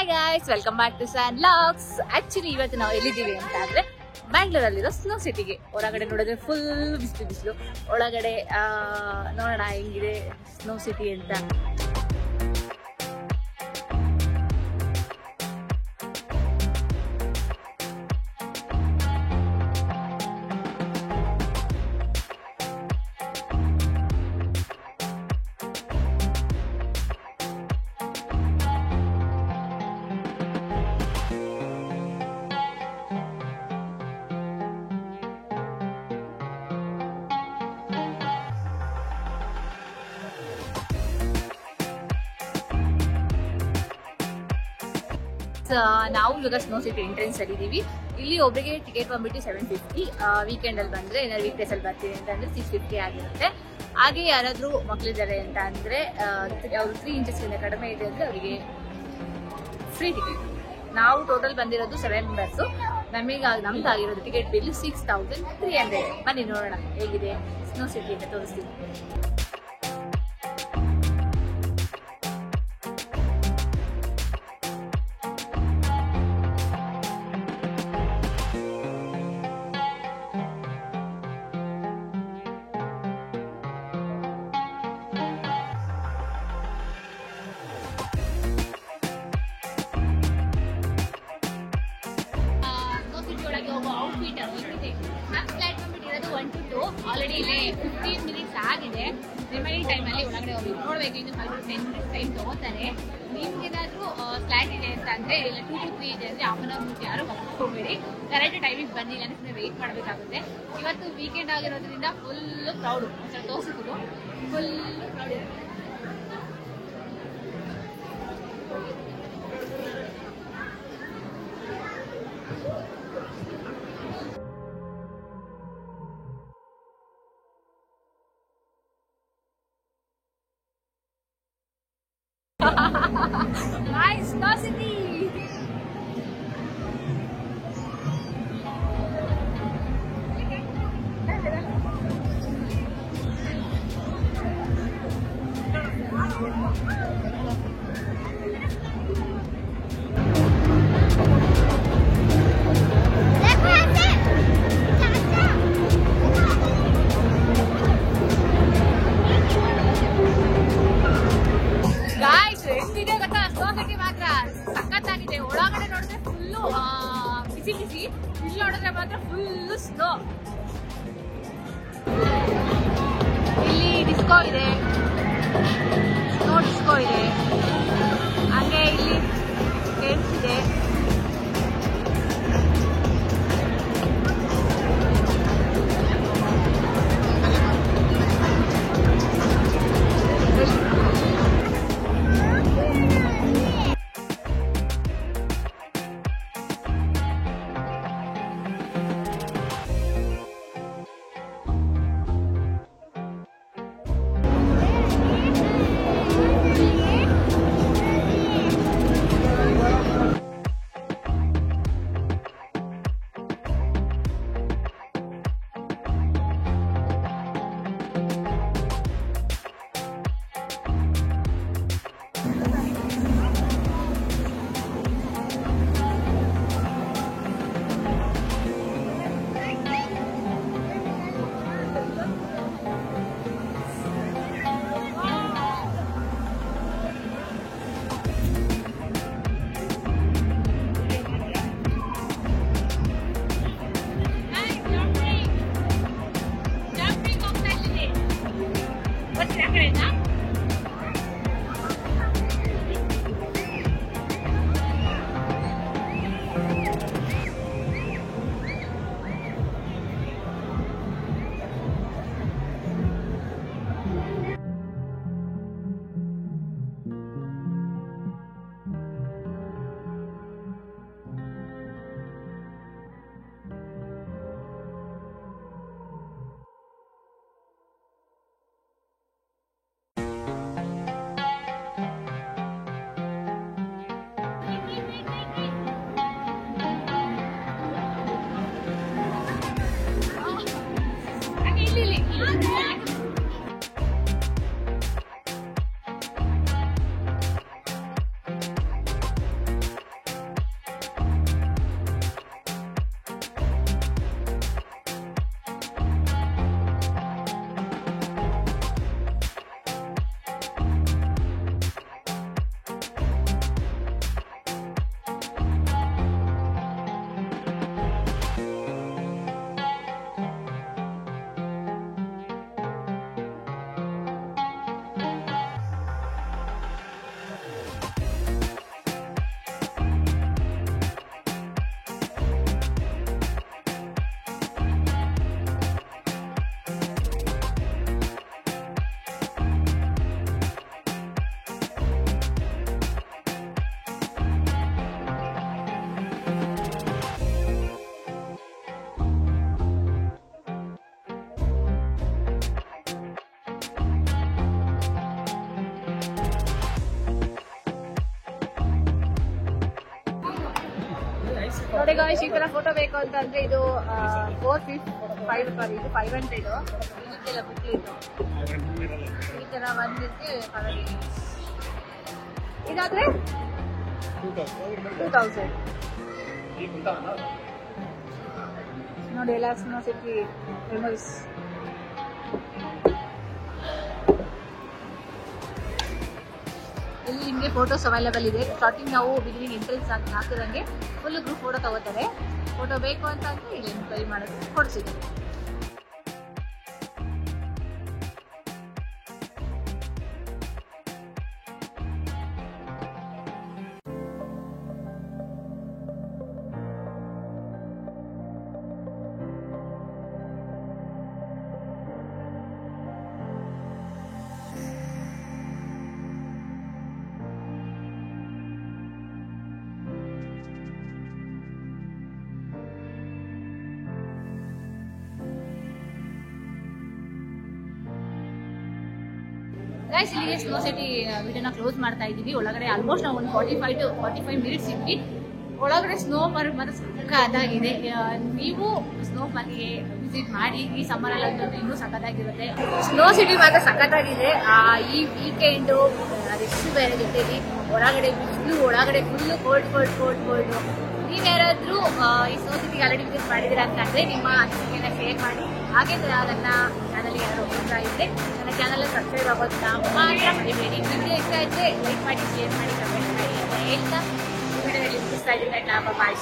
Hi guys, welcome back to ಸ್ಯಾನ್ ಲಾಕ್ಸ್. Actually ಇವತ್ತು ನಾವು ಎಲ್ಲಿದ್ದೀವಿ ಅಂತ ಅಂದ್ರೆ ಬ್ಯಾಂಗ್ಳೂರಲ್ಲಿರೋ ಸ್ನೋ ಸಿಟಿಗೆ. ಹೊರಗಡೆ ನೋಡಿದ್ರೆ ಫುಲ್ ಬಿಸಿಲು, ಒಳಗಡೆ ನೋಡೋಣ ಹೆಂಗಿದೆ ಸ್ನೋ ಸಿಟಿ ಅಂತ. ನಾವು ಇವಾಗ ಸ್ನೋ ಸಿಟಿ ಎಂಟ್ರೆನ್ಸ್ ಅಲ್ಲಿ ಇದೀವಿ. ಇಲ್ಲಿ ಒಬ್ಬರಿಗೆ ಟಿಕೆಟ್ ಬಂದ್ಬಿಟ್ಟು 750. ವೀಕೆಂಡ್ ಅಲ್ಲಿ ಬಂದ್ರೆ ಏನಾದ್ರು ವೀಕ್ ಡೇಸ್ ಅಲ್ಲಿ ಬರ್ತೀವಿ ಅಂತ ಅಂದ್ರೆ 650 ಆಗಿರುತ್ತೆ. ಹಾಗೆ ಯಾರಾದ್ರೂ ಮಕ್ಕಳಿದ್ದಾರೆ ಅಂತ ಅಂದ್ರೆ ಅವ್ರು 3 ಇಂಚಸ್ ಕಡಿಮೆ ಇದೆ ಅಂದ್ರೆ ಅವರಿಗೆ ಫ್ರೀ ಟಿಕೆಟ್. ನಾವು ಟೋಟಲ್ ಬಂದಿರೋದು 7 ಮೆಂಬರ್ಸ್. ನಮ್ದಾಗಿರೋದು ticket bill 6300. ಬನ್ನಿ ನೋಡೋಣ ಹೇಗಿದೆ ಸ್ನೋ ಸಿಟಿ ಅಂತ ತೋರಿಸ್ತೀವಿ. ಆಲ್ರೆಡಿ ಇಲ್ಲಿ 15 ಮಿನಿಟ್ಸ್ ಆಗಿದೆ. ರಿಮೈನಿಂಗ್ ಟೈಮಲ್ಲಿ ಒಳಗಡೆ ಹೋಗಿ ನೋಡ್ಬೇಕು. ಇನ್ನು 10 ಮಿನಿಟ್ಸ್ ಟೈಮ್ ತಗೋತಾರೆ. ನಿಮ್ಗೇನಾದ್ರೂ ಫ್ಲೈಟ್ ಇದೆ ಅಂತ ಅಂದ್ರೆ ಇಲ್ಲ 2 to 3 ಇದೆ ಅಂದ್ರೆ ಹಾಫ್ ಅನ್ ಅವರ್ ಮುಂಚೆ ಯಾರು ಹೋಗ್ಬೇಡಿ. ಕರೆಕ್ಟ್ ಟೈಮಿಗೆ ಬನ್ನಿ, ಇಲ್ಲ ವೆಯ್ಟ್ ಮಾಡಬೇಕಾಗುತ್ತೆ. ಇವತ್ತು ವೀಕೆಂಡ್ ಆಗಿರೋದ್ರಿಂದ ಫುಲ್ ಕ್ರೌಡ್. ತೋರಿಸಿದ್ರು ಫುಲ್ ಕ್ರೌಡ್ ಇದೆ. Nice, Snow City. ಸಖತ್ತಾಗಿದೆ. ಒಳಗಡೆ ನೋಡಿದ್ರೆ ಫುಲ್ಲು ಬಿಸಿ, ಇಲ್ಲಿ ನೋಡಿದ್ರೆ ಮಾತ್ರ ಫುಲ್ಲು ಸ್ನೋ. ಇಲ್ಲಿ ಡಿಸ್ಕೋ ಇದೆ, ಸ್ನೋ ಡಿಸ್ಕೋ ಇದೆ. ಹಾಗೆ ಇಲ್ಲಿ ಗೇಮ್ಸ್ ಇದೆ. ನೋಡಿ ಗಾಯ್ಸ್, ಈ ತರ ಫೋಟೋ ಬೇಕು ಅಂತಂದ್ರೆ ಇದು 455 ಇದು 500 ಇದಕ್ಕೆಲ್ಲ ಬಿಟ್ಲಿದ್ದು ಈ ತರ ಬಂದಿಕ್ಕೆ ಇದಾದ್ರೆ 2000 ನೋಡಿ. ಎಲ್ಲ ಸ್ನೋ ಸಿಟಿ ಫೇಮಸ್. ಇಲ್ಲಿ ನಿಮಗೆ ಫೋಟೋಸ್ ಅವೈಲೇಬಲ್ ಇದೆ. ಸ್ಟಾರ್ಟಿಂಗ್ ನಾವು ಬಿಗಿನಿಂಗ್ ಎಂಟ್ರೆನ್ಸ್ ಅಂತ ಹಾಕಿದಂಗೆ ಫುಲ್ ಗ್ರೂಪ್ ಫೋಟೋ ತಗೋತಾರೆ. ಫೋಟೋ ಬೇಕು ಅಂತ ಅಂದ್ರೆ ಇಲ್ಲಿ ಎನ್ಕ್ವೈರಿ ಮಾಡೋದು ಕೊಡಿಸಿದ್ದೀವಿ. ಗೈಸ್, ಇಲ್ಲಿಗೆ ಸ್ನೋ ಸಿಟಿ ವಿಡಿಯೋನ ಕ್ಲೋಸ್ ಮಾಡ್ತಾ ಇದ್ದೀವಿ. ಒಳಗಡೆ ಆಲ್ಮೋಸ್ಟ್ ನಾವು ಒಂದು 45 to 45 ಮಿನಿಟ್ಸ್ ಇದ್ವಿ. ಒಳಗಡೆ ಸ್ನೋ ಪಾರ್ಕ್ ಮಾತ್ರ ಸಕ್ಕತ್ತಾಗಿದೆ. ನೀವು ಸ್ನೋ ಪಾರ್ಕ್ಗೆ ವಿಸಿಟ್ ಮಾಡಿ. ಈ ಸಮ್ಮರ್ ಅಲ್ಲಿ ಇನ್ನೂ ಸಕ್ಕತ್ತಾಗಿರುತ್ತೆ. ಸ್ನೋ ಸಿಟಿ ಮಾತ್ರ ಸಕ್ಕತ್ತಾಗಿದೆ. ಈ ವೀಕೆಂಡು ಅದೆಷ್ಟು ಬೇರೆ ಜೊತೆಲಿ ಹೊರಗಡೆ ಬಿಸಿಲು, ಒಳಗಡೆ ಫುಲ್ಲು ಕೋಲ್ಡ್. ನೀವ್ಯಾರಾದ್ರೂ ಈ ಸ್ನೋ ಸಿಟಿಗೆ ಆಲ್ರೆಡಿ ವಿಸಿಟ್ ಮಾಡಿದ್ದೀರಾ ಅಂತಂದ್ರೆ ನಿಮ್ಮ ಅನಿಸಿಕೆನ ಶೇರ್ ಮಾಡಿ. ಹಾಗೆ ನನ್ನ ಚಾನಲ್ಗೆ ಯಾರು ಹೋಗ್ತಾ ಇದ್ರೆ ನನ್ನ ಚಾನಲ್ ಸಬ್ಸ್ಕ್ರೈಬ್ ಆಗೋದನ್ನ ಮಾತ್ರ ಮರಿಬೇಡಿ. ವಿಡಿಯೋ ಇಷ್ಟ ಇದ್ರೆ ಲೈಕ್ ಮಾಡಿ, ಶೇರ್ ಮಾಡಿ, ಕಮೆಂಟ್ ಮಾಡಿ ಅಂತ ಹೇಳ್ತಾ ವಿಡಿಯೋದಲ್ಲಿ ಮುಗಿಸ್ತಾ ಇದ್ದೀನಿ. ಬಾಯ್.